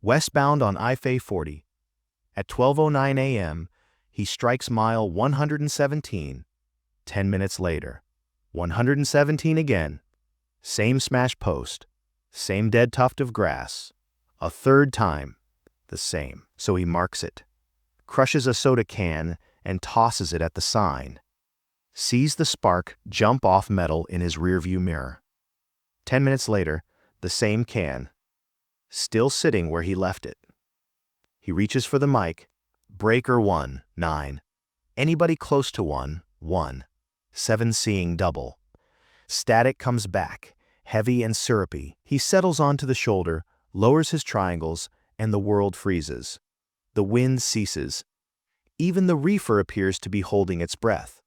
Westbound on I-40. At 12:09 a.m., he strikes mile 117. 10 minutes later, 117 again. Same smash post, same dead tuft of grass. A third time, the same. So he marks it, crushes a soda can, and tosses it at the sign. Sees the spark jump off metal in his rearview mirror. 10 minutes later, the same can, still sitting where he left it. He reaches for the mic. Breaker 1, 9. Anybody close to 1, 1. 7 seeing double. Static comes back, heavy and syrupy. He settles onto the shoulder, lowers his triangles, and the world freezes. The wind ceases. Even the reefer appears to be holding its breath.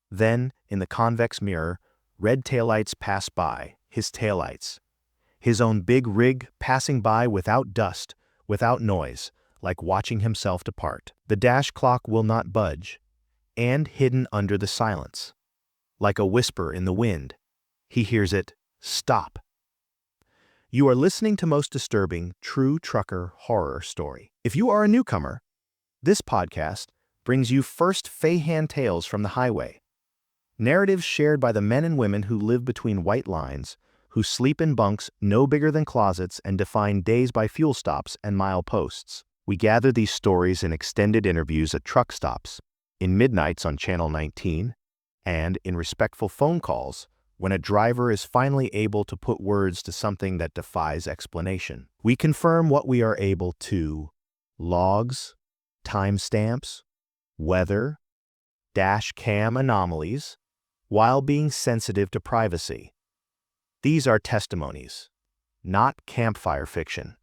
Then, in the convex mirror, red taillights pass by, his taillights. His own big rig passing by without dust, without noise, like watching himself depart. The dash clock will not budge, and hidden under the silence, like a whisper in the wind, he hears it, stop. You are listening to Most Disturbing True Trucker Horror Story. If you are a newcomer, this podcast brings you first Fayhan tales from the highway. Narratives shared by the men and women who live between white lines, who sleep in bunks no bigger than closets and define days by fuel stops and mile posts. We gather these stories in extended interviews at truck stops, in midnights on Channel 19, and in respectful phone calls when a driver is finally able to put words to something that defies explanation. We confirm what we are able to: logs, timestamps, weather, dash cam anomalies, while being sensitive to privacy. These are testimonies, not campfire fiction.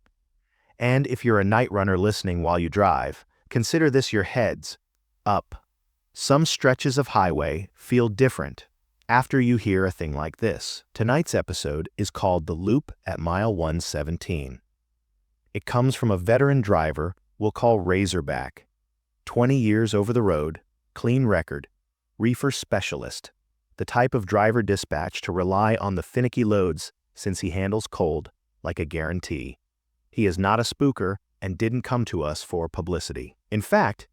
And if you're a night runner listening while you drive, consider this your heads up. Some stretches of highway feel different after you hear a thing like this. Tonight's episode is called The Loop at Mile 117. It comes from a veteran driver we'll call Razorback. 20 years over the road, clean record, reefer specialist, the type of driver dispatched to rely on the finicky loads since he handles cold like a guarantee. He is not a spooker and didn't come to us for publicity. In fact,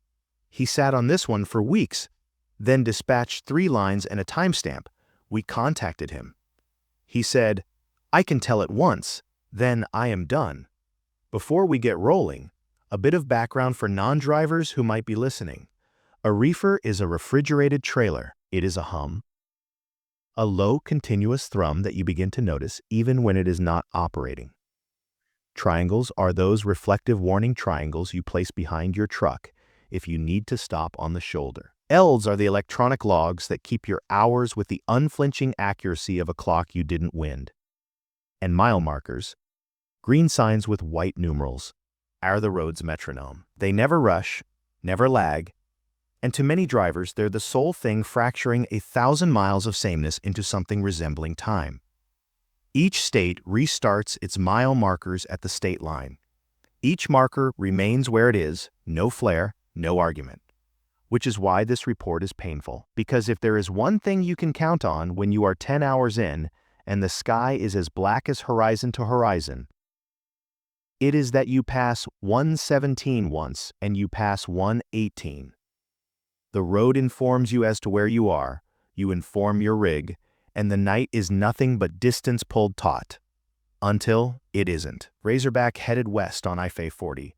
he sat on this one for weeks, then dispatched 3 lines and a timestamp. We contacted him. He said, "I can tell at once, then I am done." Before we get rolling, a bit of background for non-drivers who might be listening. A reefer is a refrigerated trailer. It is a hum, a low continuous thrum that you begin to notice even when it is not operating. Triangles are those reflective warning triangles you place behind your truck if you need to stop on the shoulder. Ls are the electronic logs that keep your hours with the unflinching accuracy of a clock you didn't wind. And mile markers, green signs with white numerals, are the road's metronome. They never rush, never lag, and to many drivers, they're the sole thing fracturing 1,000 miles of sameness into something resembling time. Each state restarts its mile markers at the state line. Each marker remains where it is, no flare, no argument. Which is why this report is painful. Because if there is one thing you can count on when you are 10 hours in and the sky is as black as horizon to horizon, it is that you pass 117 once and you pass 118. The road informs you as to where you are, you inform your rig, and the night is nothing but distance pulled taut. Until it isn't. Razorback headed west on I-40,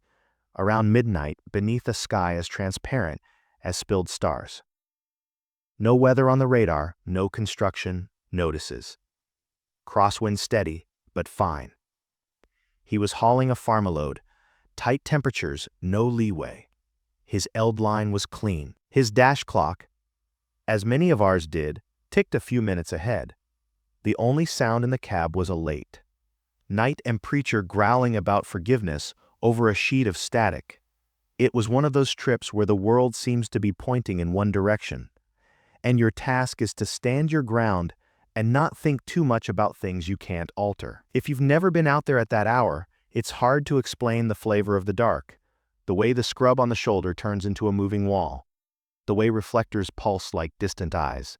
around midnight beneath a sky as transparent as spilled stars. No weather on the radar, no construction, notices. Crosswind steady, but fine. He was hauling a pharma-load, tight temperatures, no leeway. His eld line was clean. His dash clock, as many of ours did, ticked a few minutes ahead. The only sound in the cab was a late night and preacher growling about forgiveness over a sheet of static. It was one of those trips where the world seems to be pointing in one direction, and your task is to stand your ground and not think too much about things you can't alter. If you've never been out there at that hour, it's hard to explain the flavor of the dark, the way the scrub on the shoulder turns into a moving wall, the way reflectors pulse like distant eyes,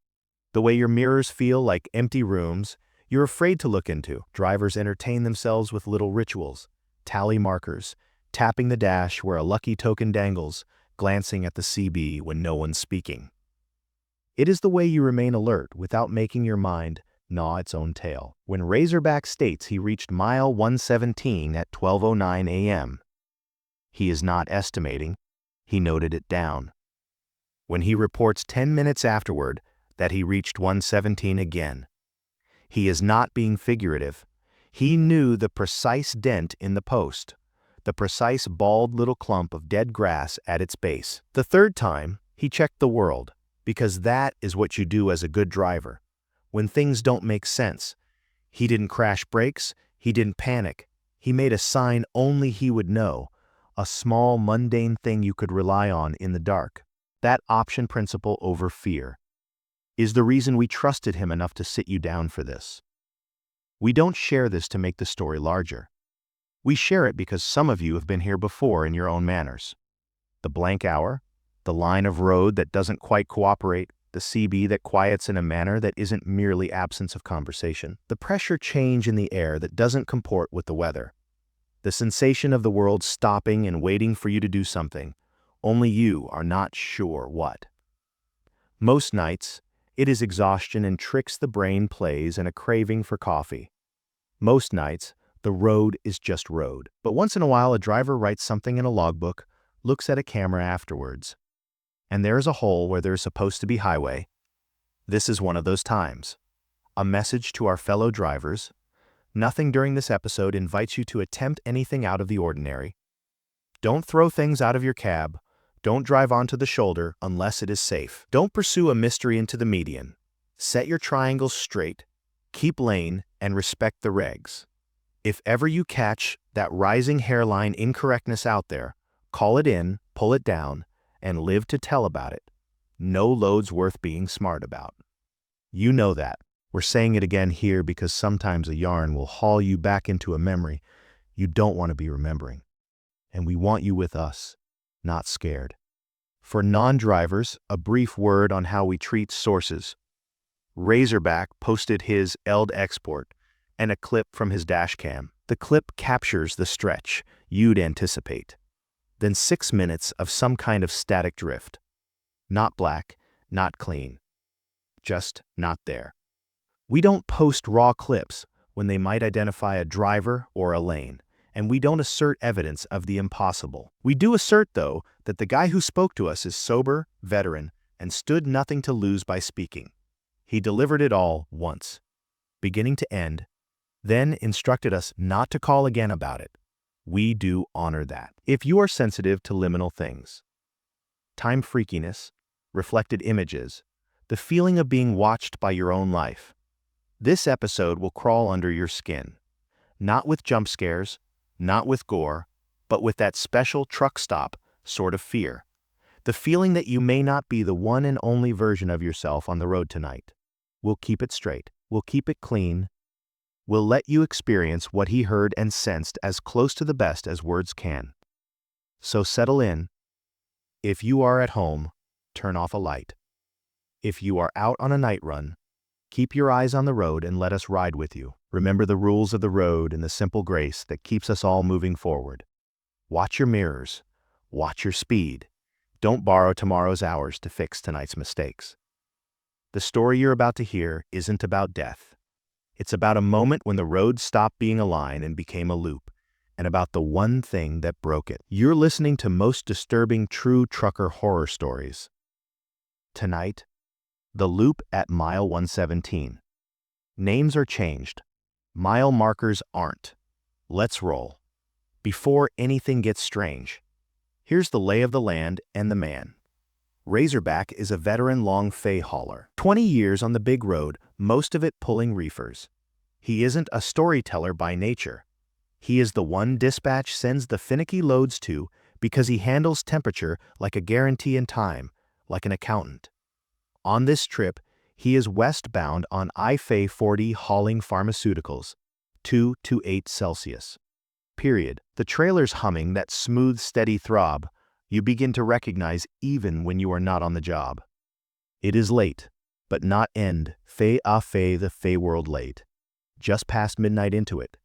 the way your mirrors feel like empty rooms you're afraid to look into. Drivers entertain themselves with little rituals, tally markers, tapping the dash where a lucky token dangles, glancing at the CB when no one's speaking. It is the way you remain alert without making your mind gnaw its own tail. When Razorback states he reached mile 117 at 12:09 a.m., he is not estimating, he noted it down. When he reports 10 minutes afterward that he reached 117 again, he is not being figurative. He knew the precise dent in the post, the precise bald little clump of dead grass at its base. The third time, he checked the world, because that is what you do as a good driver. When things don't make sense, he didn't crash brakes, he didn't panic. He made a sign only he would know, a small, mundane thing you could rely on in the dark. That option principle over fear is the reason we trusted him enough to sit you down for this. We don't share this to make the story larger. We share it because some of you have been here before in your own manners. The blank hour, the line of road that doesn't quite cooperate, the CB that quiets in a manner that isn't merely absence of conversation, the pressure change in the air that doesn't comport with the weather, the sensation of the world stopping and waiting for you to do something, only you are not sure what. Most nights, it is exhaustion and tricks the brain plays and a craving for coffee. Most nights, the road is just road. But once in a while, a driver writes something in a logbook, looks at a camera afterwards, and there is a hole where there is supposed to be highway. This is one of those times. A message to our fellow drivers: nothing during this episode invites you to attempt anything out of the ordinary. Don't throw things out of your cab. Don't drive onto the shoulder unless it is safe. Don't pursue a mystery into the median. Set your triangles straight, keep lane, and respect the regs. If ever you catch that rising hairline incorrectness out there, call it in, pull it down, and live to tell about it. No load's worth being smart about. You know that. We're saying it again here because sometimes a yarn will haul you back into a memory you don't want to be remembering. And we want you with us, not scared. For non-drivers, a brief word on how we treat sources. Razorback posted his ELD export and a clip from his dash cam. The clip captures the stretch you'd anticipate. Then 6 minutes of some kind of static drift. Not black, not clean. Just not there. We don't post raw clips when they might identify a driver or a lane, and we don't assert evidence of the impossible. We do assert, though, that the guy who spoke to us is sober, veteran, and stood nothing to lose by speaking. He delivered it all once, beginning to end, then instructed us not to call again about it. We do honor that. If you are sensitive to liminal things, time freakiness, reflected images, the feeling of being watched by your own life, this episode will crawl under your skin. Not with jump scares, not with gore, but with that special truck stop sort of fear. The feeling that you may not be the one and only version of yourself on the road tonight. We'll keep it straight. We'll keep it clean. We'll let you experience what he heard and sensed as close to the best as words can. So settle in. If you are at home, turn off a light. If you are out on a night run, keep your eyes on the road and let us ride with you. Remember the rules of the road and the simple grace that keeps us all moving forward. Watch your mirrors. Watch your speed. Don't borrow tomorrow's hours to fix tonight's mistakes. The story you're about to hear isn't about death. It's about a moment when the road stopped being a line and became a loop, and about the one thing that broke it. You're listening to Most Disturbing True Trucker Horror Stories. Tonight, the loop at mile 117. Names are changed. Mile markers aren't. Let's roll. Before anything gets strange, here's the lay of the land and the man. Razorback is a veteran long fay hauler. 20 years on the big road, most of it pulling reefers. He isn't a storyteller by nature. He is the one dispatch sends the finicky loads to because he handles temperature like a guarantee in time, like an accountant. On this trip, he is westbound on I-Fay 40 hauling pharmaceuticals, 2 to 8 Celsius. Period. The trailer's humming that smooth, steady throb you begin to recognize even when you are not on the job. It is late, but not end, fay a fay the fay world late. Just past midnight into it.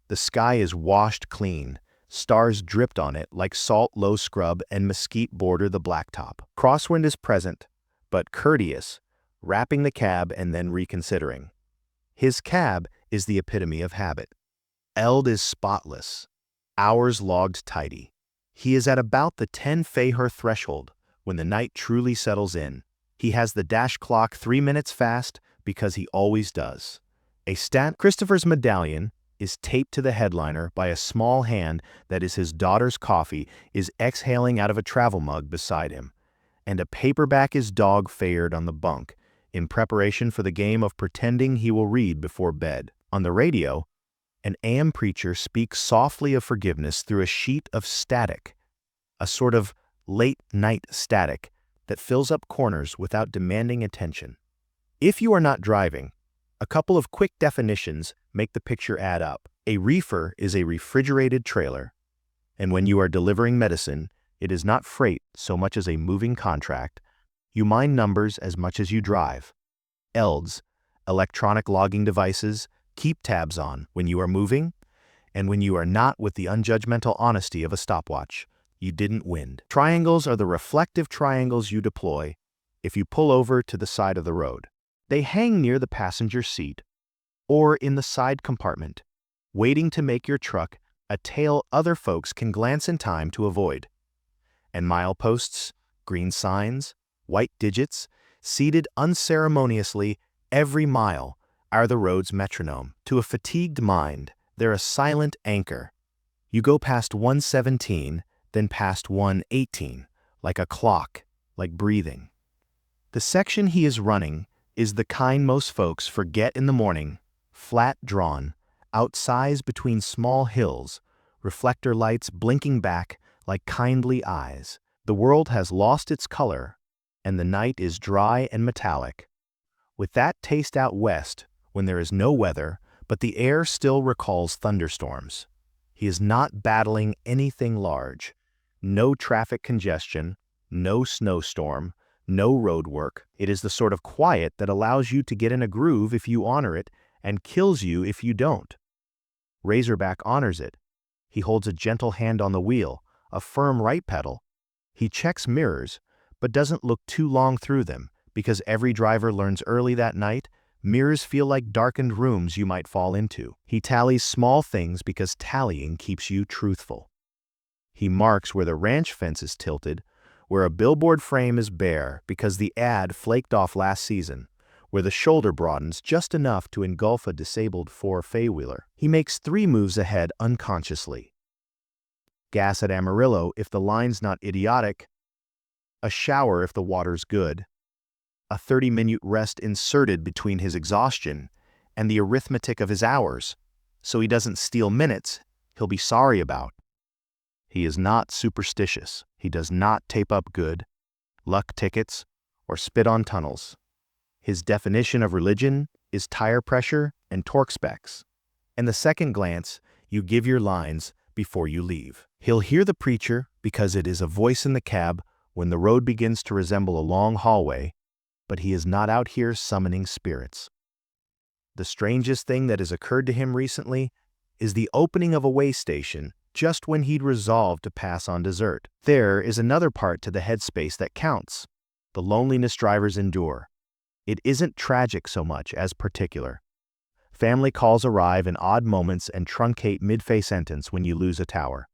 The sky is washed clean. Stars dripped on it like salt low scrub and mesquite border the blacktop. Crosswind is present, but courteous, wrapping the cab and then reconsidering. His cab is the epitome of habit. Eld is spotless, hours logged tidy. He is at about the 10 Fahrenheit threshold when the night truly settles in. He has the dash clock 3 minutes fast because he always does. A stat Christopher's medallion is taped to the headliner by a small hand that is his daughter's coffee is exhaling out of a travel mug beside him, and a paperback is dog-fared on the bunk in preparation for the game of pretending he will read before bed. On the radio, an AM preacher speaks softly of forgiveness through a sheet of static, a sort of late-night static that fills up corners without demanding attention. If you are not driving, a couple of quick definitions make the picture add up. A reefer is a refrigerated trailer, and when you are delivering medicine, it is not freight so much as a moving contract. You mind numbers as much as you drive. ELDs, electronic logging devices, keep tabs on when you are moving, and when you are not with the unjudgmental honesty of a stopwatch. You didn't win. Triangles are the reflective triangles you deploy if you pull over to the side of the road. They hang near the passenger seat or in the side compartment, waiting to make your truck a tail other folks can glance in time to avoid. And mileposts, green signs, white digits, seated unceremoniously every mile, are the road's metronome. To a fatigued mind, they're a silent anchor. You go past 117, then past 118, like a clock, like breathing. The section he is running is the kind most folks forget in the morning, flat drawn, outsized between small hills, reflector lights blinking back like kindly eyes. The world has lost its color, and the night is dry and metallic. With that taste out west, when there is no weather, but the air still recalls thunderstorms. He is not battling anything large. No traffic congestion, no snowstorm, no road work. It is the sort of quiet that allows you to get in a groove if you honor it and kills you if you don't. Razorback honors it. He holds a gentle hand on the wheel, a firm right pedal. He checks mirrors, but doesn't look too long through them, because every driver learns early that night, mirrors feel like darkened rooms you might fall into. He tallies small things because tallying keeps you truthful. He marks where the ranch fence is tilted, where a billboard frame is bare because the ad flaked off last season, where the shoulder broadens just enough to engulf a disabled four-wheeler. He makes 3 moves ahead unconsciously. Gas at Amarillo if the line's not idiotic, a shower if the water's good, a 30-minute rest inserted between his exhaustion and the arithmetic of his hours, so he doesn't steal minutes he'll be sorry about. He is not superstitious. He does not tape up good, luck tickets, or spit on tunnels. His definition of religion is tire pressure and torque specs. And the second glance, you give your lines before you leave. He'll hear the preacher because it is a voice in the cab when the road begins to resemble a long hallway, but he is not out here summoning spirits. The strangest thing that has occurred to him recently is the opening of a way station just when he'd resolved to pass on dessert. There is another part to the headspace that counts, the loneliness drivers endure. It isn't tragic so much as particular. Family calls arrive in odd moments and truncate mid-face sentence when you lose a tower.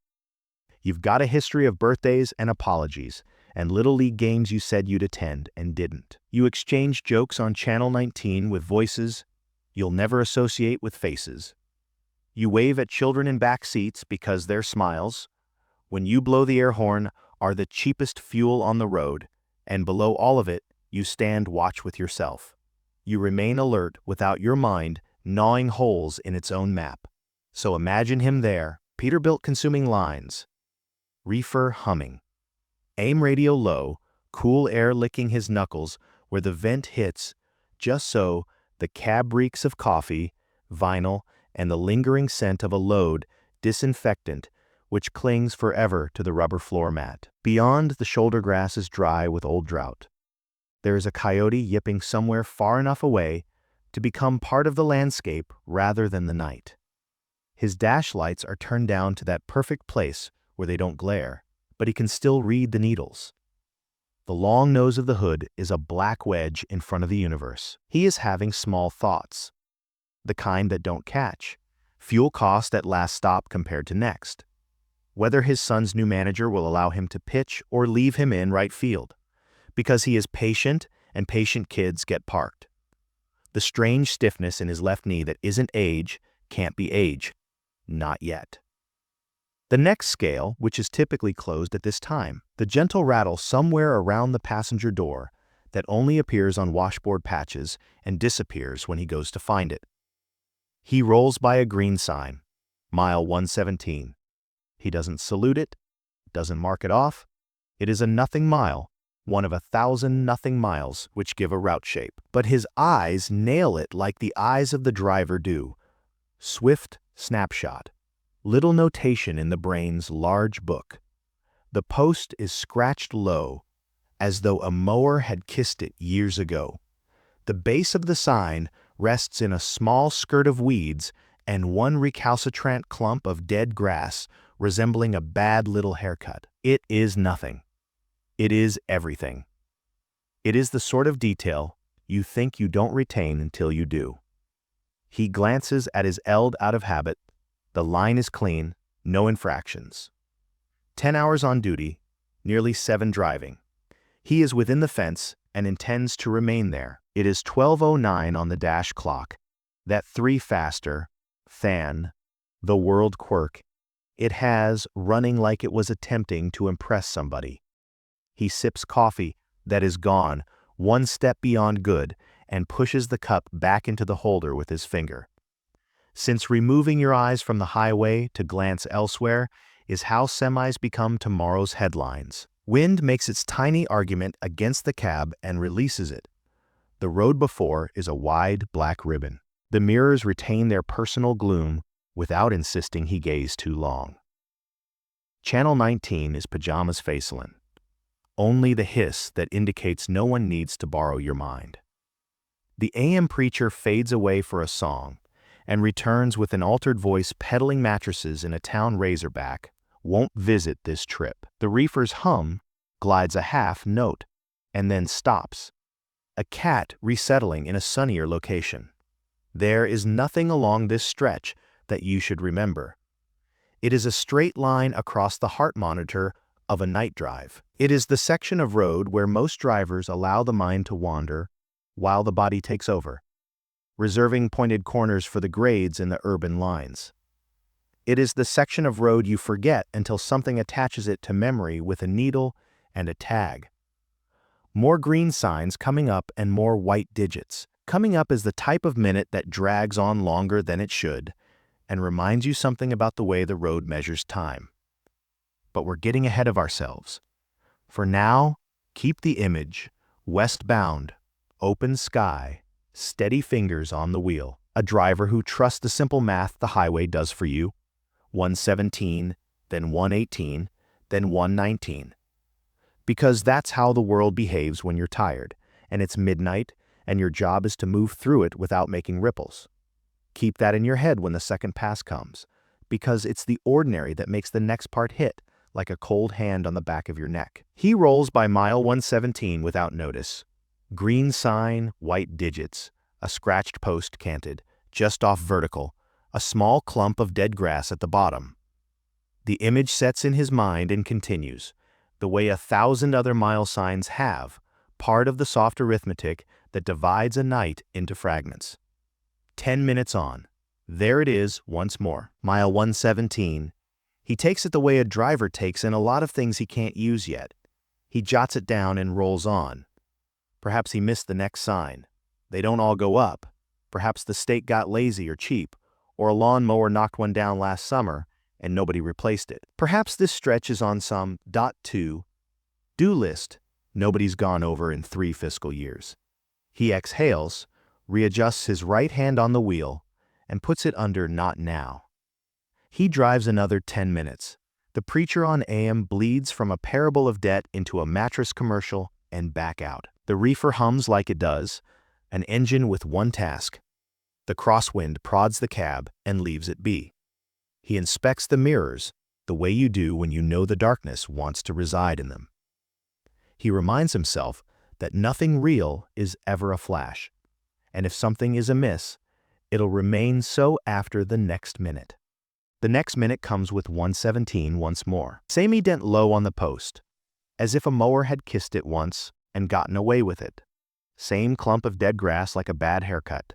You've got a history of birthdays and apologies, and Little League games you said you'd attend and didn't. You exchange jokes on Channel 19 with voices you'll never associate with faces. You wave at children in back seats because their smiles, when you blow the air horn, are the cheapest fuel on the road, and below all of it, you stand watch with yourself. You remain alert without your mind gnawing holes in its own map. So imagine him there, Peterbilt consuming lines, reefer humming, aim radio low, cool air licking his knuckles where the vent hits, just so the cab reeks of coffee, vinyl, and the lingering scent of a load disinfectant which clings forever to the rubber floor mat. Beyond, the shoulder grass is dry with old drought. There is a coyote yipping somewhere far enough away to become part of the landscape rather than the night. His dash lights are turned down to that perfect place where they don't glare, but he can still read the needles. The long nose of the hood is a black wedge in front of the universe. He is having small thoughts, the kind that don't catch. Fuel cost at last stop compared to next. Whether his son's new manager will allow him to pitch or leave him in right field. Because he is patient, and patient kids get parked. The strange stiffness in his left knee that isn't age can't be age. Not yet. The next scale, which is typically closed at this time, the gentle rattle somewhere around the passenger door that only appears on washboard patches and disappears when he goes to find it. He rolls by a green sign, mile 117. He doesn't salute it, doesn't mark it off. It is a nothing mile, one of 1,000 nothing miles which give a route shape. But his eyes nail it like the eyes of the driver do. Swift snapshot. Little notation in the brain's large book. The post is scratched low, as though a mower had kissed it years ago. The base of the sign rests in a small skirt of weeds and one recalcitrant clump of dead grass resembling a bad little haircut. It is nothing. It is everything. It is the sort of detail you think you don't retain until you do. He glances at his eld out of habit. The line is clean, no infractions. 10 hours on duty, nearly 7 driving. He is within the fence and intends to remain there. It is 12:09 on the dash clock. That 3 faster, fan, the world quirk, it has running like it was attempting to impress somebody. He sips coffee that is gone, one step beyond good, and pushes the cup back into the holder with his finger. Since removing your eyes from the highway to glance elsewhere is how semis become tomorrow's headlines. Wind makes its tiny argument against the cab and releases it. The road before is a wide black ribbon. The mirrors retain their personal gloom without insisting he gaze too long. Channel 19 is pajamas facelin. Only the hiss that indicates no one needs to borrow your mind. The AM preacher fades away for a song and returns with an altered voice peddling mattresses in a town razorback, won't visit this trip. The reefer's hum glides a half note and then stops. A cat resettling in a sunnier location. There is nothing along this stretch that you should remember. It is a straight line across the heart monitor of a night drive. It is the section of road where most drivers allow the mind to wander while the body takes over, reserving pointed corners for the grades in the urban lines. It is the section of road you forget until something attaches it to memory with a needle and a tag. More green signs coming up and more white digits. Coming up is the type of minute that drags on longer than it should and reminds you something about the way the road measures time. But we're getting ahead of ourselves. For now, keep the image, westbound, open sky, steady fingers on the wheel. A driver who trusts the simple math the highway does for you. 117, then 118, then 119. Because that's how the world behaves when you're tired, and it's midnight, and your job is to move through it without making ripples. Keep that in your head when the second pass comes, because it's the ordinary that makes the next part hit, like a cold hand on the back of your neck. He rolls by mile 117 without notice. Green sign, white digits, a scratched post canted, just off vertical, a small clump of dead grass at the bottom. The image sets in his mind and continues, the way 1,000 other mile signs have, part of the soft arithmetic that divides a night into fragments. 10 minutes on. There it is once more. Mile 117. He takes it the way a driver takes in a lot of things he can't use yet. He jots it down and rolls on. Perhaps he missed the next sign. They don't all go up. Perhaps the state got lazy or cheap, or a lawnmower knocked one down last summer and nobody replaced it. Perhaps this stretch is on some .2 do list nobody's gone over in 3 fiscal years. He exhales, readjusts his right hand on the wheel, and puts it under not now. He drives another 10 minutes. The preacher on AM bleeds from a parable of debt into a mattress commercial and back out. The reefer hums like it does, an engine with one task. The crosswind prods the cab and leaves it be. He inspects the mirrors, the way you do when you know the darkness wants to reside in them. He reminds himself that nothing real is ever a flash, and if something is amiss, it'll remain so after the next minute. The next minute comes with 1:17 once more. Same dent low on the post, as if a mower had kissed it once and gotten away with it. Same clump of dead grass like a bad haircut.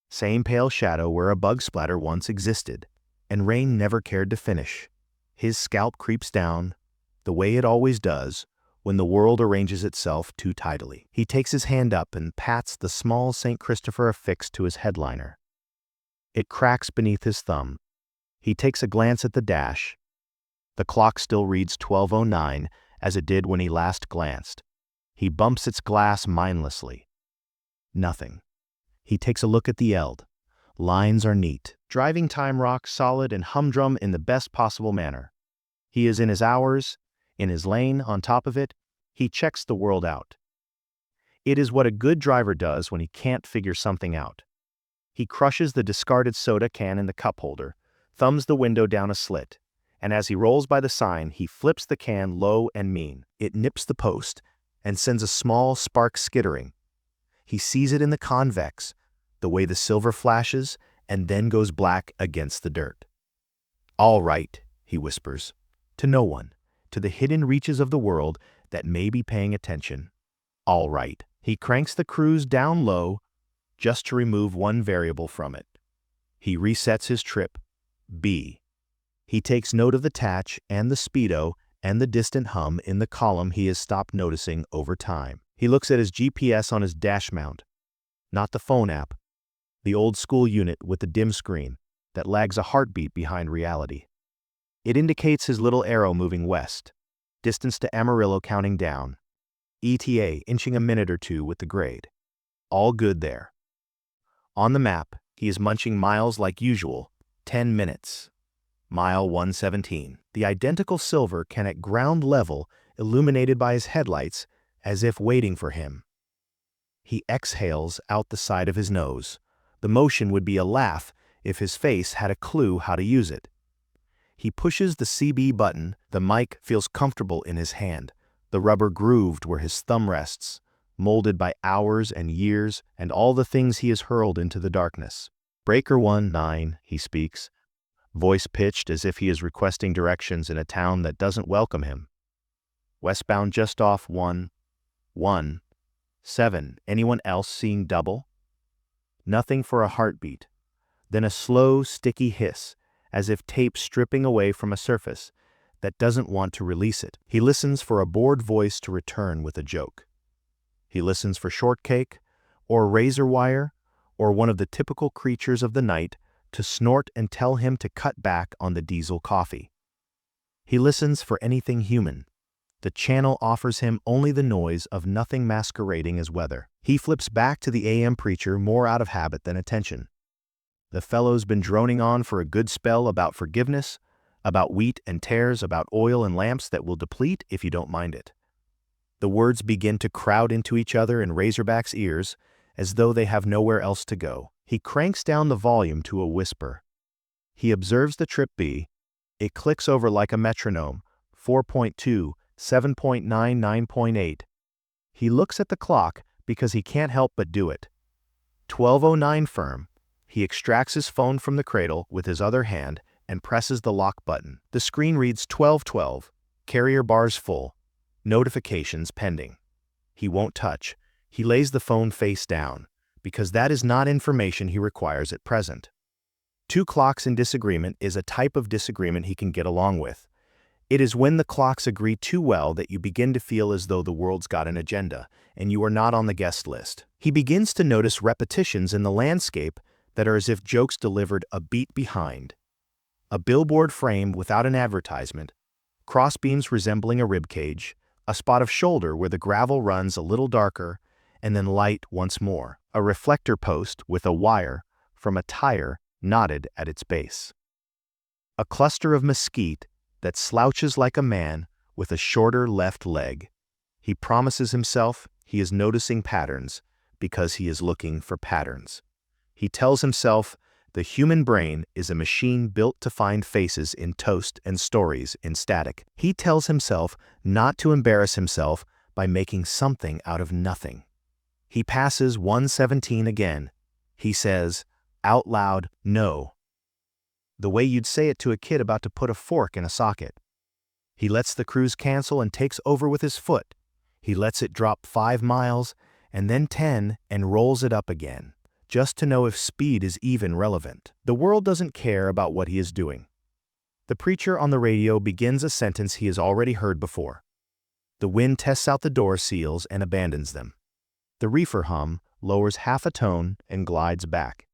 Same pale shadow where a bug splatter once existed, and rain never cared to finish. His scalp creeps down, the way it always does, when the world arranges itself too tidily. He takes his hand up and pats the small St. Christopher affixed to his headliner. It cracks beneath his thumb. He takes a glance at the dash. The clock still reads 12:09 as it did when he last glanced. He bumps its glass mindlessly. Nothing. He takes a look at the eld. Lines are neat. Driving time rock solid and humdrum in the best possible manner. He is in his hours, in his lane. On top of it, he checks the world out. It is what a good driver does when he can't figure something out. He crushes the discarded soda can in the cup holder, thumbs the window down a slit, and as he rolls by the sign, he flips the can low and mean. It nips the post and sends a small spark skittering. He sees it in the convex, the way the silver flashes and then goes black against the dirt. "All right," he whispers, to no one, to the hidden reaches of the world that may be paying attention. All right. He cranks the cruise down low just to remove one variable from it. He resets his trip, B. He takes note of the tatch and the speedo and the distant hum in the column he has stopped noticing over time. He looks at his GPS on his dash mount, not the phone app, the old school unit with the dim screen that lags a heartbeat behind reality. It indicates his little arrow moving west, distance to Amarillo counting down, ETA inching a minute or two with the grade. All good there. On the map, he is munching miles like usual, 10 minutes. Mile 117. The identical silver can at ground level, illuminated by his headlights, as if waiting for him. He exhales out the side of his nose. The motion would be a laugh if his face had a clue how to use it. He pushes the CB button. The mic feels comfortable in his hand, the rubber grooved where his thumb rests, molded by hours and years and all the things he has hurled into the darkness. Breaker 19, he speaks, voice pitched as if he is requesting directions in a town that doesn't welcome him. Westbound just off 117. Anyone else seeing double? Nothing for a heartbeat. Then a slow, sticky hiss, as if tape stripping away from a surface that doesn't want to release it. He listens for a bored voice to return with a joke. He listens for shortcake, or razor wire, or one of the typical creatures of the night to snort and tell him to cut back on the diesel coffee. He listens for anything human. The channel offers him only the noise of nothing masquerading as weather. He flips back to the AM preacher more out of habit than attention. The fellow's been droning on for a good spell about forgiveness, about wheat and tares, about oil and lamps that will deplete if you don't mind it. The words begin to crowd into each other in Razorback's ears as though they have nowhere else to go. He cranks down the volume to a whisper. He observes the trip B. It clicks over like a metronome, 4.2, 7.9, 9.8. He looks at the clock because he can't help but do it. 12:09 firm. He extracts his phone from the cradle with his other hand and presses the lock button. The screen reads 12:12, carrier bars full, notifications pending. He won't touch. He lays the phone face down, because that is not information he requires at present. 2 clocks in disagreement is a type of disagreement he can get along with. It is when the clocks agree too well that you begin to feel as though the world's got an agenda, and you are not on the guest list. He begins to notice repetitions in the landscape that are as if jokes delivered a beat behind. A billboard frame without an advertisement, crossbeams resembling a ribcage, a spot of shoulder where the gravel runs a little darker, and then light once more. A reflector post with a wire from a tire knotted at its base. A cluster of mesquite that slouches like a man with a shorter left leg. He promises himself he is noticing patterns because he is looking for patterns. He tells himself The human brain is a machine built to find faces in toast and stories in static. He tells himself not to embarrass himself by making something out of nothing. He passes 117 again. He says, out loud, no. The way you'd say it to a kid about to put a fork in a socket. He lets the cruise cancel and takes over with his foot. He lets it drop 5 miles, and then 10, and rolls it up again, just to know if speed is even relevant. The world doesn't care about what he is doing. The preacher on the radio begins a sentence he has already heard before. The wind tests out the door seals and abandons them. The reefer hum lowers half a tone and glides back.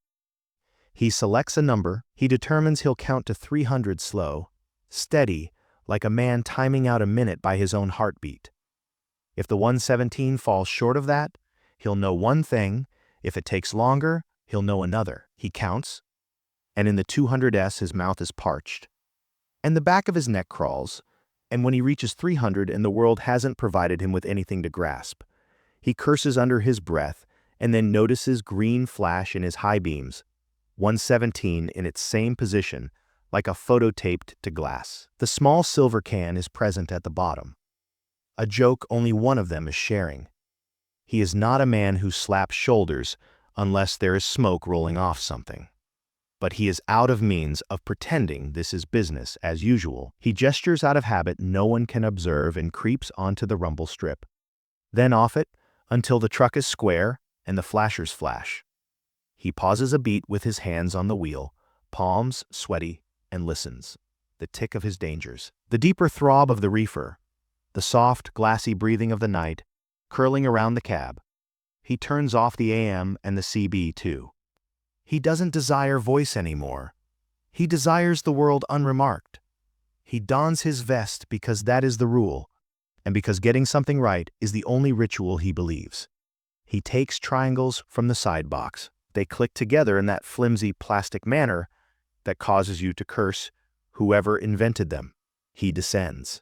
He selects a number. He determines he'll count to 300 slow, steady, like a man timing out a minute by his own heartbeat. If the 117 falls short of that, he'll know one thing. If it takes longer, he'll know another. He counts, and in the 200s his mouth is parched, and the back of his neck crawls, and when he reaches 300 and the world hasn't provided him with anything to grasp, he curses under his breath and then notices green flash in his high beams, 117 in its same position, like a photo taped to glass. The small silver can is present at the bottom. A joke only one of them is sharing. He is not a man who slaps shoulders unless there is smoke rolling off something. But he is out of means of pretending this is business as usual. He gestures out of habit no one can observe and creeps onto the rumble strip. Then off it until the truck is square and the flashers flash. He pauses a beat with his hands on the wheel, palms sweaty, and listens. The tick of his dangers. The deeper throb of the reefer. The soft, glassy breathing of the night, curling around the cab. He turns off the AM and the CB too. He doesn't desire voice anymore. He desires the world unremarked. He dons his vest because that is the rule, and because getting something right is the only ritual he believes. He takes triangles from the side box. They click together in that flimsy plastic manner that causes you to curse whoever invented them. He descends.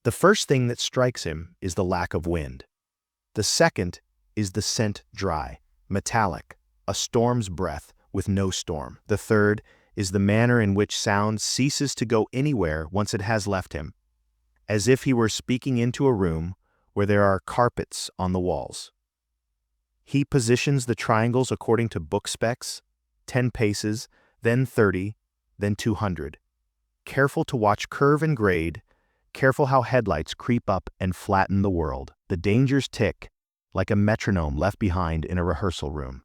The first thing that strikes him is the lack of wind. The second is the scent dry, metallic, a storm's breath with no storm. The third is the manner in which sound ceases to go anywhere once it has left him, as if he were speaking into a room where there are carpets on the walls. He positions the triangles according to book specs, 10 paces, then 30, then 200. Careful to watch curve and grade, careful how headlights creep up and flatten the world. The dangers tick, like a metronome left behind in a rehearsal room.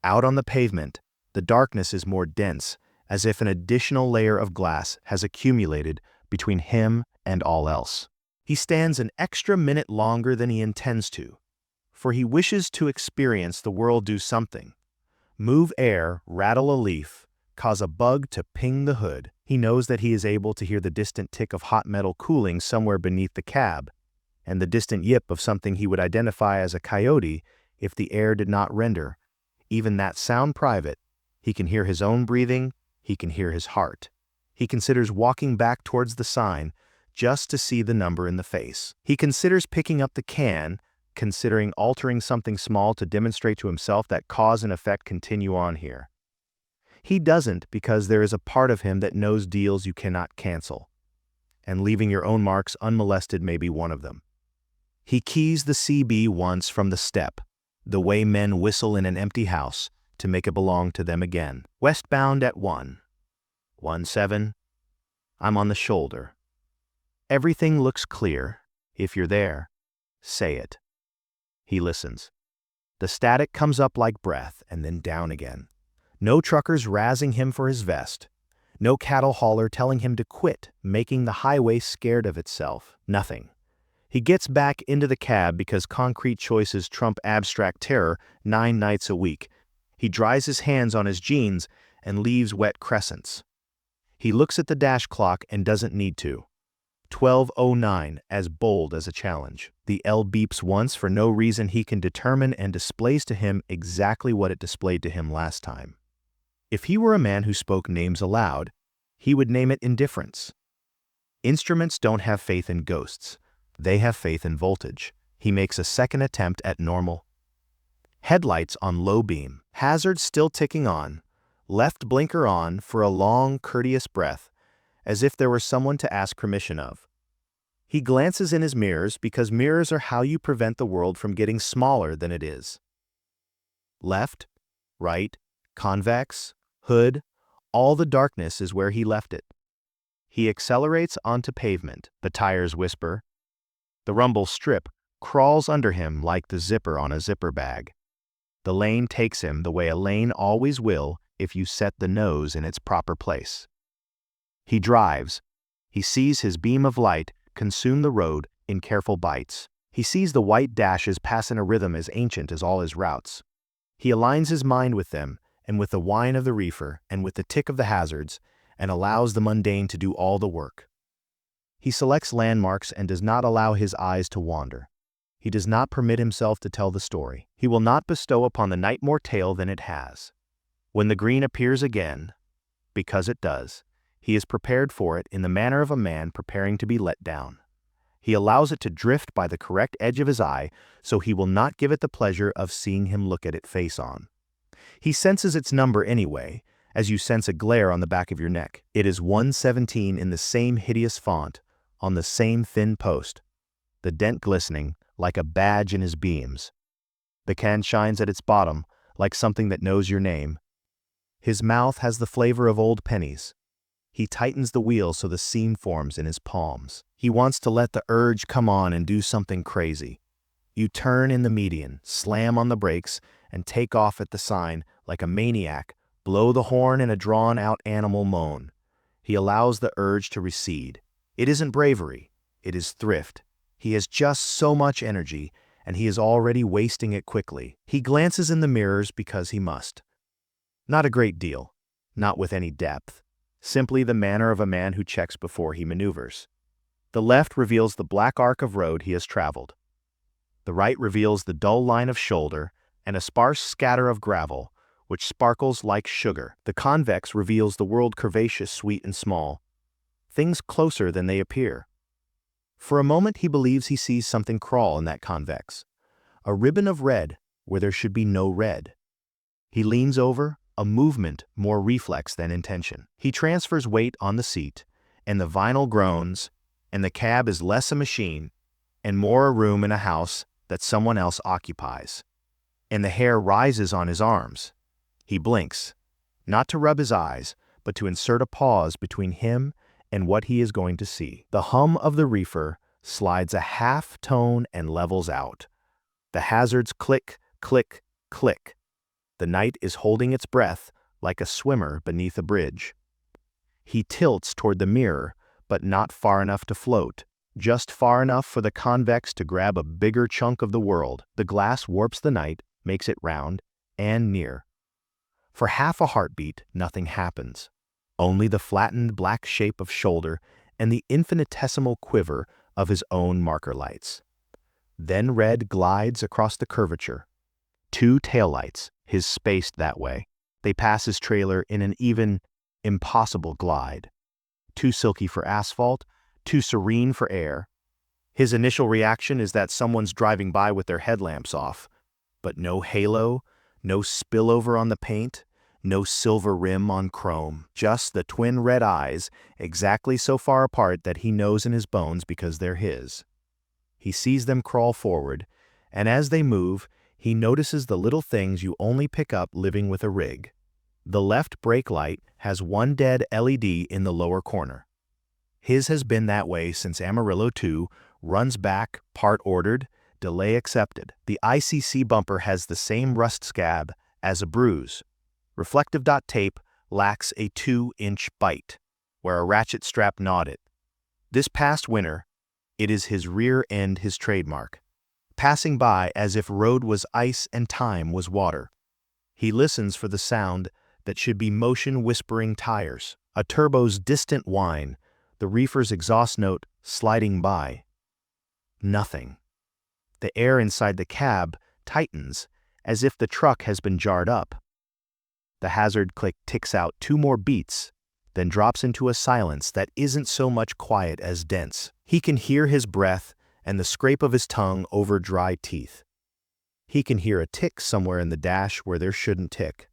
Out on the pavement, the darkness is more dense, as if an additional layer of glass has accumulated between him and all else. He stands an extra minute longer than he intends to, for he wishes to experience the world do something. Move air, rattle a leaf, cause a bug to ping the hood. He knows that he is able to hear the distant tick of hot metal cooling somewhere beneath the cab, and the distant yip of something he would identify as a coyote if the air did not render even that sound private. He can hear his own breathing, he can hear his heart. He considers walking back towards the sign just to see the number in the face. He considers picking up the can, considering altering something small to demonstrate to himself that cause and effect continue on here. He doesn't because there is a part of him that knows deals you cannot cancel, and leaving your own marks unmolested may be one of them. He keys the CB once from the step, the way men whistle in an empty house to make it belong to them again. Westbound at 117. I'm on the shoulder. Everything looks clear. If you're there, say it. He listens. The static comes up like breath and then down again. No truckers razzing him for his vest. No cattle hauler telling him to quit, making the highway scared of itself. Nothing. He gets back into the cab because concrete choices trump abstract terror 9 nights a week. He dries his hands on his jeans and leaves wet crescents. He looks at the dash clock and doesn't need to. 12:09, as bold as a challenge. The L beeps once for no reason he can determine and displays to him exactly what it displayed to him last time. If he were a man who spoke names aloud, he would name it indifference. Instruments don't have faith in ghosts. They have faith in voltage. He makes a second attempt at normal. Headlights on low beam. Hazard still ticking on. left blinker on for a long, courteous breath, as if there were someone to ask permission of. He glances in his mirrors because mirrors are how you prevent the world from getting smaller than it is. Left, right, convex, hood, all the darkness is where he left it. He accelerates onto pavement, the tires whisper. The rumble strip crawls under him like the zipper on a zipper bag. The lane takes him the way a lane always will if you set the nose in its proper place. He drives. He sees his beam of light consume the road in careful bites. He sees the white dashes pass in a rhythm as ancient as all his routes. He aligns his mind with them, and with the whine of the reefer, and with the tick of the hazards, and allows the mundane to do all the work. He selects landmarks and does not allow his eyes to wander. He does not permit himself to tell the story. He will not bestow upon the night more tale than it has. When the green appears again, because it does, he is prepared for it in the manner of a man preparing to be let down. He allows it to drift by the correct edge of his eye, so he will not give it the pleasure of seeing him look at it face on. He senses its number anyway, as you sense a glare on the back of your neck. It is 117 in the same hideous font, on the same thin post, the dent glistening like a badge in his beams. The can shines at its bottom like something that knows your name. His mouth has the flavor of old pennies. He tightens the wheel so the seam forms in his palms. He wants to let the urge come on and do something crazy. You turn in the median, slam on the brakes, and take off at the sign like a maniac, blow the horn in a drawn-out animal moan. He allows the urge to recede. It isn't bravery, it is thrift. He has just so much energy, and he is already wasting it quickly. He glances in the mirrors because he must. Not a great deal, not with any depth. Simply the manner of a man who checks before he maneuvers. The left reveals the black arc of road he has traveled. The right reveals the dull line of shoulder and a sparse scatter of gravel, which sparkles like sugar. The convex reveals the world curvaceous, sweet and small, things closer than they appear. For a moment he believes he sees something crawl in that convex, a ribbon of red where there should be no red. He leans over, a movement more reflex than intention. He transfers weight on the seat, and the vinyl groans, and the cab is less a machine and more a room in a house that someone else occupies. And the hair rises on his arms. He blinks, not to rub his eyes, but to insert a pause between him and what he is going to see. The hum of the reefer slides a half tone and levels out. The hazards click, click, click. The night is holding its breath like a swimmer beneath a bridge. He tilts toward the mirror, but not far enough to float, just far enough for the convex to grab a bigger chunk of the world. The glass warps the night, makes it round and near. For half a heartbeat, nothing happens. Only the flattened black shape of shoulder and the infinitesimal quiver of his own marker lights. Then red glides across the curvature. 2 taillights, his spaced that way. They pass his trailer in an even, impossible glide. Too silky for asphalt, too serene for air. His initial reaction is that someone's driving by with their headlamps off, but no halo, no spillover on the paint, no silver rim on chrome, just the twin red eyes, exactly so far apart that he knows in his bones because they're his. He sees them crawl forward, and as they move, he notices the little things you only pick up living with a rig. The left brake light has one dead LED in the lower corner. His has been that way since Amarillo 2, runs back, part ordered, delay accepted. The ICC bumper has the same rust scab as a bruise. Reflective dot tape lacks a 2-inch bite, where a ratchet strap gnawed it. This past winter, it is his rear end, his trademark, passing by as if road was ice and time was water. He listens for the sound that should be motion-whispering tires, a turbo's distant whine, the reefer's exhaust note sliding by. Nothing. The air inside the cab tightens, as if the truck has been jarred up. The hazard click ticks out 2 more beats, then drops into a silence that isn't so much quiet as dense. He can hear his breath and the scrape of his tongue over dry teeth. He can hear a tick somewhere in the dash where there shouldn't tick.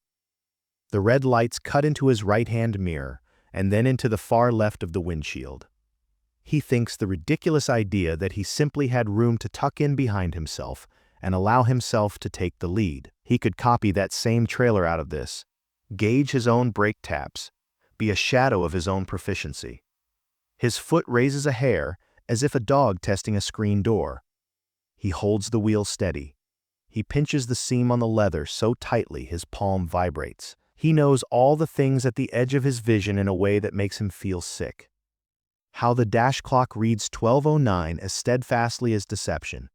The red lights cut into his right-hand mirror and then into the far left of the windshield. He thinks the ridiculous idea that he simply had room to tuck in behind himself and allow himself to take the lead. He could copy that same trailer out of this, gauge his own brake taps, be a shadow of his own proficiency. His foot raises a hair as if a dog testing a screen door. He holds the wheel steady. He pinches the seam on the leather so tightly his palm vibrates. He knows all the things at the edge of his vision in a way that makes him feel sick. How the dash clock reads 12:09 as steadfastly as deception.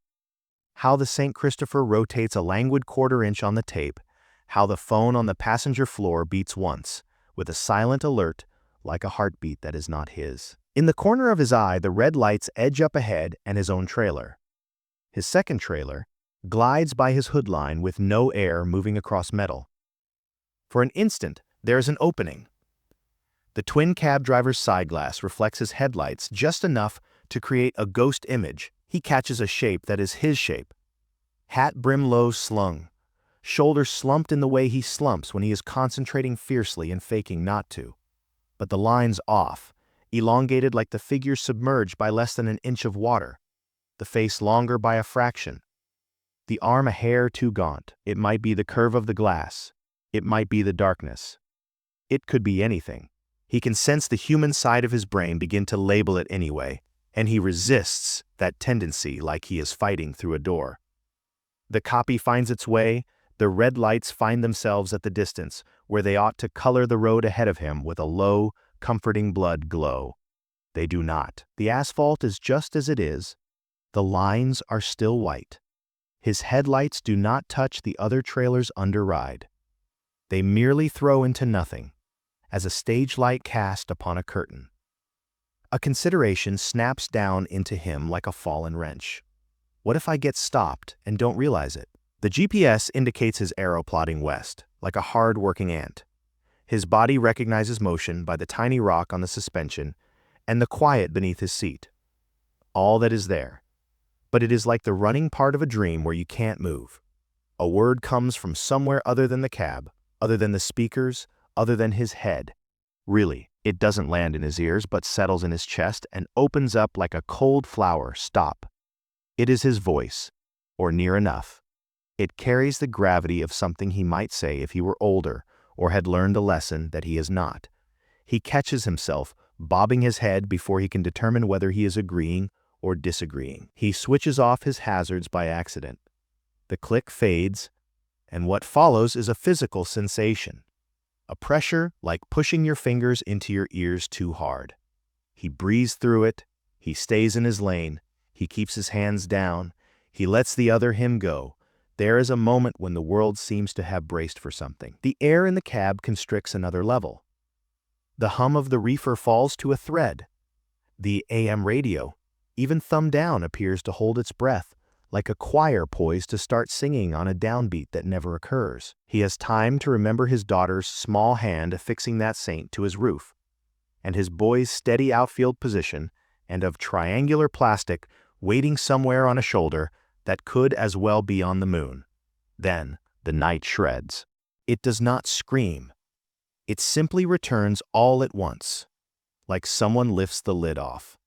How the St. Christopher rotates a languid quarter-inch on the tape. How the phone on the passenger floor beats once, with a silent alert, like a heartbeat that is not his. In the corner of his eye, the red lights edge up ahead and his own trailer. His second trailer glides by his hood line with no air moving across metal. For an instant, there is an opening. The twin cab driver's side glass reflects his headlights just enough to create a ghost image. He catches a shape that is his shape. Hat brim low slung, shoulders slumped in the way he slumps when he is concentrating fiercely and faking not to. But the line's off, elongated like the figure submerged by less than an inch of water. The face longer by a fraction. The arm a hair too gaunt. It might be the curve of the glass. It might be the darkness. It could be anything. He can sense the human side of his brain begin to label it anyway, and he resists that tendency like he is fighting through a door. The copy finds its way. The red lights find themselves at the distance, where they ought to color the road ahead of him with a low, comforting blood glow. They do not. The asphalt is just as it is. The lines are still white. His headlights do not touch the other trailer's underride. They merely throw into nothing, as a stage light cast upon a curtain. A consideration snaps down into him like a fallen wrench. What if I get stopped and don't realize it? The GPS indicates his arrow plodding west, like a hard-working ant. His body recognizes motion by the tiny rock on the suspension and the quiet beneath his seat. All that is there. But it is like the running part of a dream where you can't move. A word comes from somewhere other than the cab, other than the speakers, other than his head. Really, it doesn't land in his ears but settles in his chest and opens up like a cold flower. Stop. It is his voice, or near enough. It carries the gravity of something he might say if he were older or had learned a lesson that he is not. He catches himself bobbing his head before he can determine whether he is agreeing or disagreeing. He switches off his hazards by accident. The click fades, and what follows is a physical sensation. A pressure like pushing your fingers into your ears too hard. He breathes through it. He stays in his lane. He keeps his hands down. He lets the other him go. There is a moment when the world seems to have braced for something. The air in the cab constricts another level. The hum of the reefer falls to a thread. The AM radio, even thumbed down, appears to hold its breath, like a choir poised to start singing on a downbeat that never occurs. He has time to remember his daughter's small hand affixing that saint to his roof, and his boy's steady outfield position, and of triangular plastic waiting somewhere on a shoulder that could as well be on the moon. Then the night shreds. It does not scream. It simply returns all at once, like someone lifts the lid off.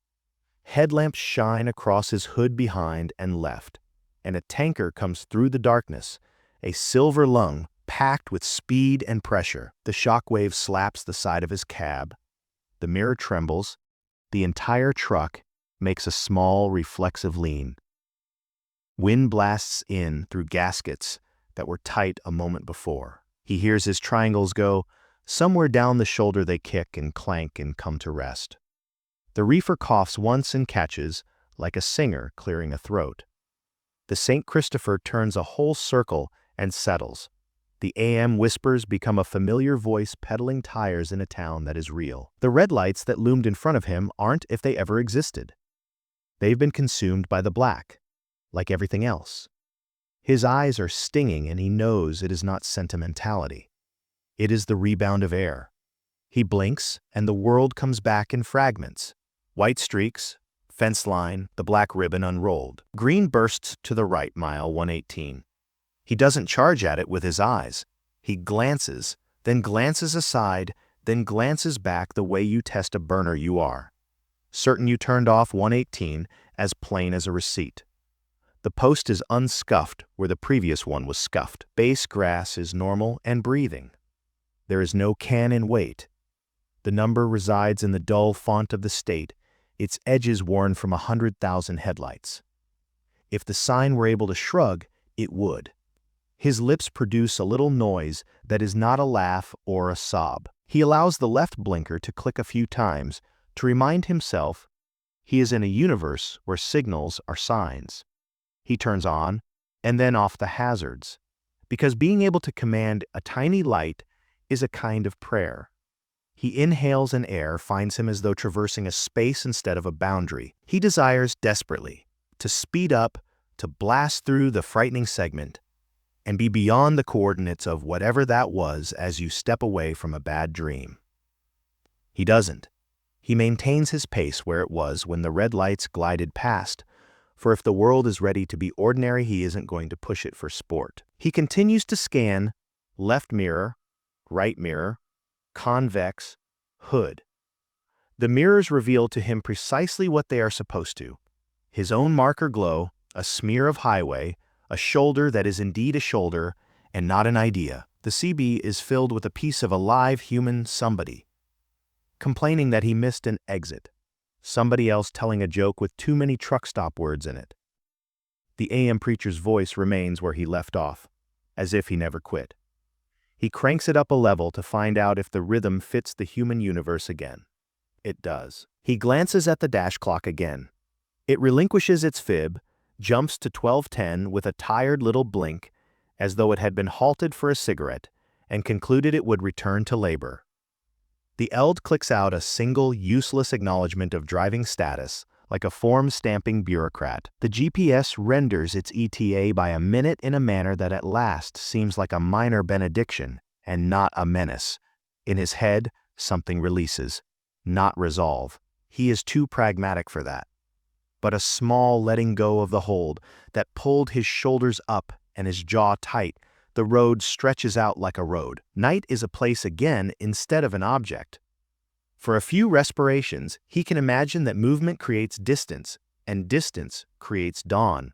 Headlamps shine across his hood behind and left, and a tanker comes through the darkness, a silver lung packed with speed and pressure. The shockwave slaps the side of his cab. The mirror trembles. The entire truck makes a small reflexive lean. Wind blasts in through gaskets that were tight a moment before. He hears his triangles go. Somewhere down the shoulder they kick and clank and come to rest. The reefer coughs once and catches, like a singer clearing a throat. The St. Christopher turns a whole circle and settles. The AM whispers become a familiar voice pedaling tires in a town that is real. The red lights that loomed in front of him aren't if they ever existed. They've been consumed by the black, like everything else. His eyes are stinging and he knows it is not sentimentality. It is the rebound of air. He blinks and the world comes back in fragments. White streaks, fence line, the black ribbon unrolled. Green bursts to the right, mile 118. He doesn't charge at it with his eyes. He glances, then glances aside, then glances back the way you test a burner you are, certain you turned off 118 as plain as a receipt. The post is unscuffed where the previous one was scuffed. Base grass is normal and breathing. There is no can in weight. The number resides in the dull font of the state, its edges worn from 100,000 headlights. If the sign were able to shrug, it would. His lips produce a little noise that is not a laugh or a sob. He allows the left blinker to click a few times to remind himself he is in a universe where signals are signs. He turns on and then off the hazards, because being able to command a tiny light is a kind of prayer. He inhales and air finds him as though traversing a space instead of a boundary. He desires desperately to speed up, to blast through the frightening segment, and be beyond the coordinates of whatever that was as you step away from a bad dream. He doesn't. He maintains his pace where it was when the red lights glided past, for if the world is ready to be ordinary, he isn't going to push it for sport. He continues to scan left mirror, right mirror, convex, hood. The mirrors reveal to him precisely what they are supposed to. His own marker glow, a smear of highway, a shoulder that is indeed a shoulder and not an idea. The CB is filled with a piece of alive human somebody, complaining that he missed an exit. Somebody else telling a joke with too many truck stop words in it. The AM preacher's voice remains where he left off, as if he never quit. He cranks it up a level to find out if the rhythm fits the human universe again. It does. He glances at the dash clock again. It relinquishes its fib, jumps to 12:10 with a tired little blink, as though it had been halted for a cigarette, and concluded it would return to labor. The ELD clicks out a single, useless acknowledgement of driving status, like a form-stamping bureaucrat. The GPS renders its ETA by a minute in a manner that at last seems like a minor benediction and not a menace. In his head, something releases, not resolve. He is too pragmatic for that. But a small letting go of the hold that pulled his shoulders up and his jaw tight. The road stretches out like a road. Night is a place again instead of an object. For a few respirations, he can imagine that movement creates distance, and distance creates dawn.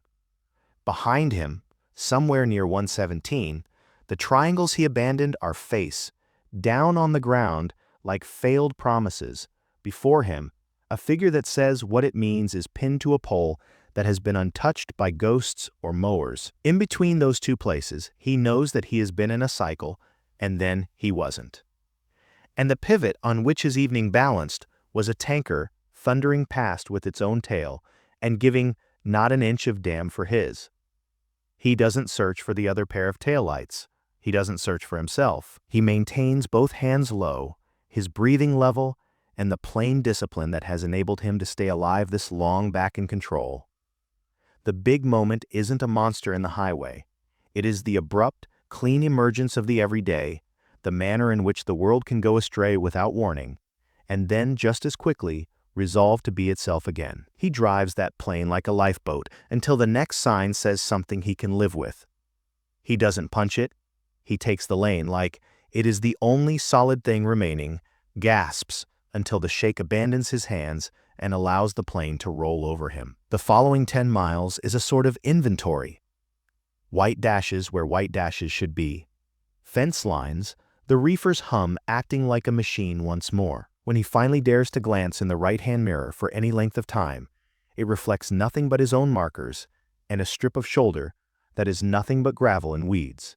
Behind him, somewhere near 117, the triangles he abandoned are face, down on the ground like failed promises. Before him, a figure that says what it means is pinned to a pole that has been untouched by ghosts or mowers. In between those two places, he knows that he has been in a cycle, and then he wasn't. And the pivot on which his evening balanced was a tanker thundering past with its own tail and giving not an inch of damn for his. He doesn't search for the other pair of taillights. He doesn't search for himself. He maintains both hands low, his breathing level, and the plain discipline that has enabled him to stay alive this long back in control. The big moment isn't a monster in the highway. It is the abrupt, clean emergence of the everyday, the manner in which the world can go astray without warning, and then just as quickly resolve to be itself again. He drives that plane like a lifeboat until the next sign says something he can live with. He doesn't punch it. He takes the lane like it is the only solid thing remaining, gasps until the shake abandons his hands and allows the plane to roll over him. The following 10 miles is a sort of inventory. White dashes where white dashes should be. Fence lines, the reefer's hum acting like a machine once more. When he finally dares to glance in the right-hand mirror for any length of time, it reflects nothing but his own markers and a strip of shoulder that is nothing but gravel and weeds.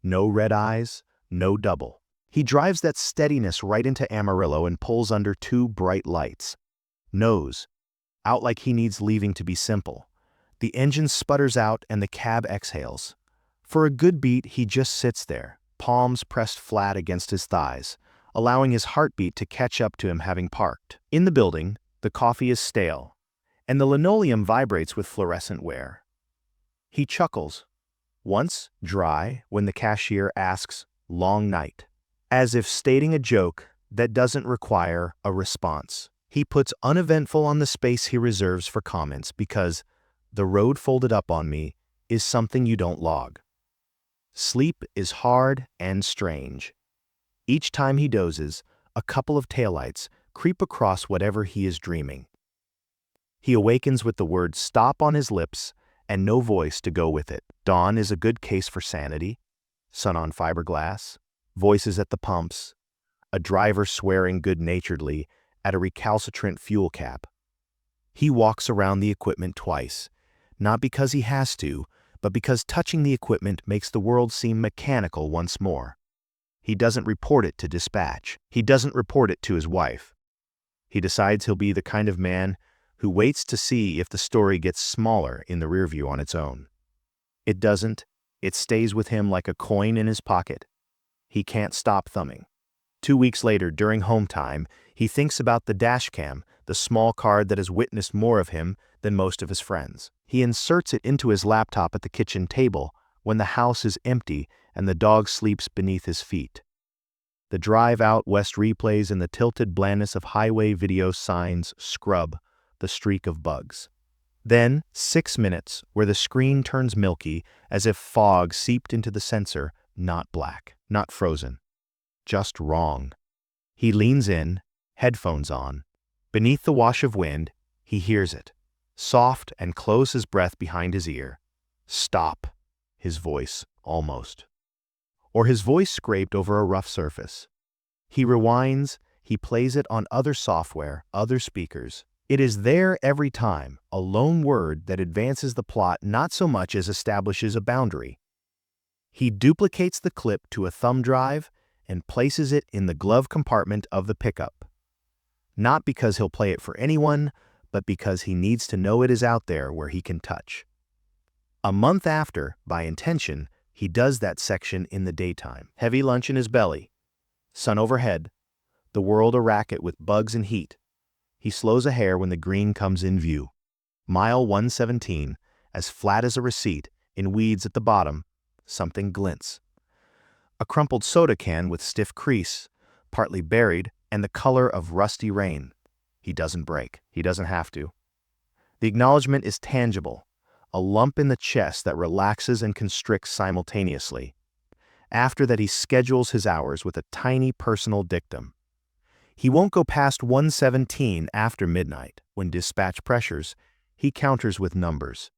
No red eyes, no double. He drives that steadiness right into Amarillo and pulls under two bright lights. Nose, out like he needs leaving to be simple. The engine sputters out and the cab exhales. For a good beat, he just sits there, palms pressed flat against his thighs, allowing his heartbeat to catch up to him having parked. In the building, the coffee is stale, and the linoleum vibrates with fluorescent wear. He chuckles, once dry when the cashier asks, "Long night," as if stating a joke that doesn't require a response. He puts uneventful on the space he reserves for comments because the road folded up on me is something you don't log. Sleep is hard and strange. Each time he dozes, a couple of taillights creep across whatever he is dreaming. He awakens with the word stop on his lips and no voice to go with it. Dawn is a good case for sanity. Sun on fiberglass, voices at the pumps, a driver swearing good-naturedly at a recalcitrant fuel cap. He walks around the equipment twice, not because he has to, but because touching the equipment makes the world seem mechanical once more. He doesn't report it to dispatch. He doesn't report it to his wife. He decides he'll be the kind of man who waits to see if the story gets smaller in the rearview on its own. It doesn't. It stays with him like a coin in his pocket. He can't stop thumbing. 2 weeks later, during home time, he thinks about the dashcam, the small card that has witnessed more of him than most of his friends. He inserts it into his laptop at the kitchen table when the house is empty and the dog sleeps beneath his feet. The drive out west replays in the tilted blandness of highway video signs scrub the streak of bugs. Then, 6 minutes, where the screen turns milky as if fog seeped into the sensor, not black, not frozen, just wrong. He leans in, headphones on. Beneath the wash of wind, he hears it, soft, and closes his breath behind his ear. Stop, his voice, almost. Or his voice scraped over a rough surface. He rewinds, he plays it on other software, other speakers. It is there every time, a lone word that advances the plot not so much as establishes a boundary. He duplicates the clip to a thumb drive and places it in the glove compartment of the pickup. Not because he'll play it for anyone, but because he needs to know it is out there where he can touch. A month after, by intention, he does that section in the daytime. Heavy lunch in his belly. Sun overhead. The world a racket with bugs and heat. He slows a hair when the green comes in view. Mile 117, as flat as a receipt, in weeds at the bottom, something glints. A crumpled soda can with stiff crease, partly buried, and the color of rusty rain. He doesn't break. He doesn't have to. The acknowledgement is tangible, a lump in the chest that relaxes and constricts simultaneously. After that, he schedules his hours with a tiny personal dictum. He won't go past 117 after midnight. When dispatch pressures, he counters with numbers.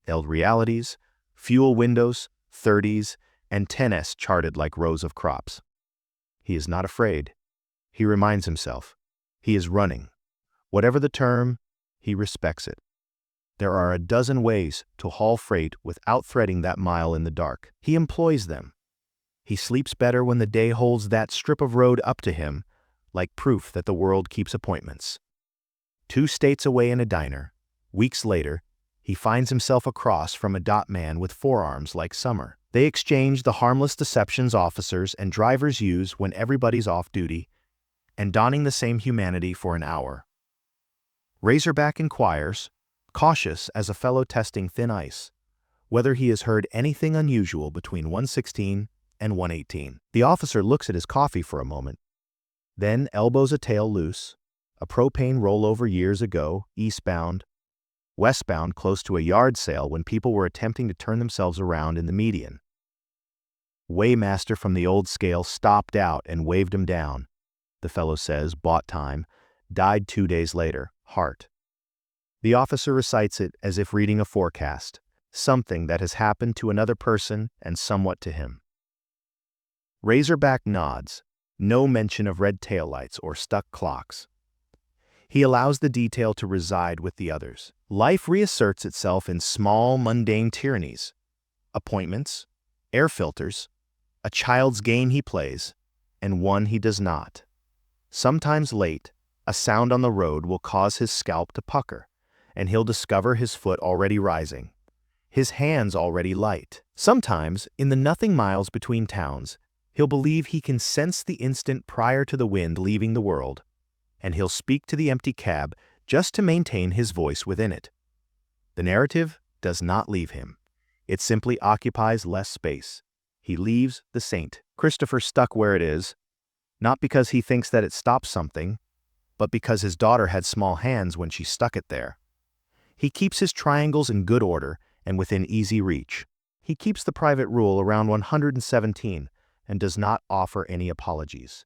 Eld realities, fuel windows, 30s, and 10s charted like rows of crops. He is not afraid. He reminds himself. He is running. Whatever the term, he respects it. There are a dozen ways to haul freight without threading that mile in the dark. He employs them. He sleeps better when the day holds that strip of road up to him, like proof that the world keeps appointments. 2 states away in a diner, weeks later, he finds himself across from a dot man with forearms like summer. They exchange the harmless deceptions officers and drivers use when everybody's off duty, and donning the same humanity for an hour. Razorback inquires, cautious as a fellow testing thin ice, whether he has heard anything unusual between 116 and 118. The officer looks at his coffee for a moment, then elbows a tail loose, a propane rollover years ago, eastbound, westbound close to a yard sale when people were attempting to turn themselves around in the median. Weighmaster from the old scale stopped out and waved him down. The fellow says, bought time, died 2 days later, heart. The officer recites it as if reading a forecast, something that has happened to another person and somewhat to him. Razorback nods, no mention of red taillights or stuck clocks. He allows the detail to reside with the others. Life reasserts itself in small, mundane tyrannies. Appointments, air filters, a child's game he plays, and one he does not. Sometimes late, a sound on the road will cause his scalp to pucker, and he'll discover his foot already rising, his hands already light. Sometimes, in the nothing miles between towns, he'll believe he can sense the instant prior to the wind leaving the world, and he'll speak to the empty cab just to maintain his voice within it. The narrative does not leave him. It simply occupies less space. He leaves the saint. Christopher stuck where it is, not because he thinks that it stops something, but because his daughter had small hands when she stuck it there. He keeps his triangles in good order and within easy reach. He keeps the private rule around 117 and does not offer any apologies.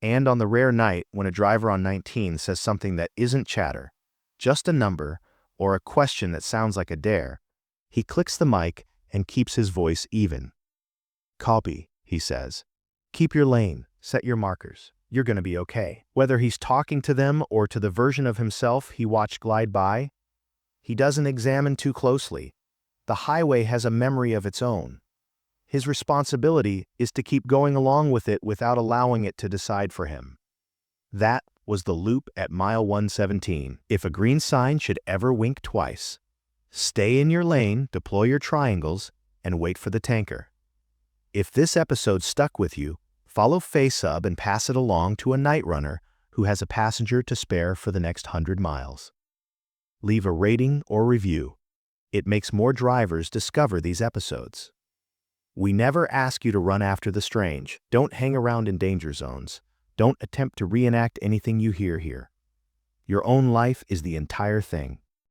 And on the rare night when a driver on 19 says something that isn't chatter, just a number, or a question that sounds like a dare, he clicks the mic and keeps his voice even. "Copy," he says. "Keep your lane, set your markers. You're going to be okay." Whether he's talking to them or to the version of himself he watched glide by, he doesn't examine too closely. The highway has a memory of its own. His responsibility is to keep going along with it without allowing it to decide for him. That was the loop at mile 117. If a green sign should ever wink twice, stay in your lane, deploy your triangles, and wait for the tanker. If this episode stuck with you, follow FaceUp and pass it along to a night runner who has a passenger to spare for the next 100 miles. Leave a rating or review. It makes more drivers discover these episodes. We never ask you to run after the strange. Don't hang around in danger zones. Don't attempt to reenact anything you hear here. Your own life is the entire thing.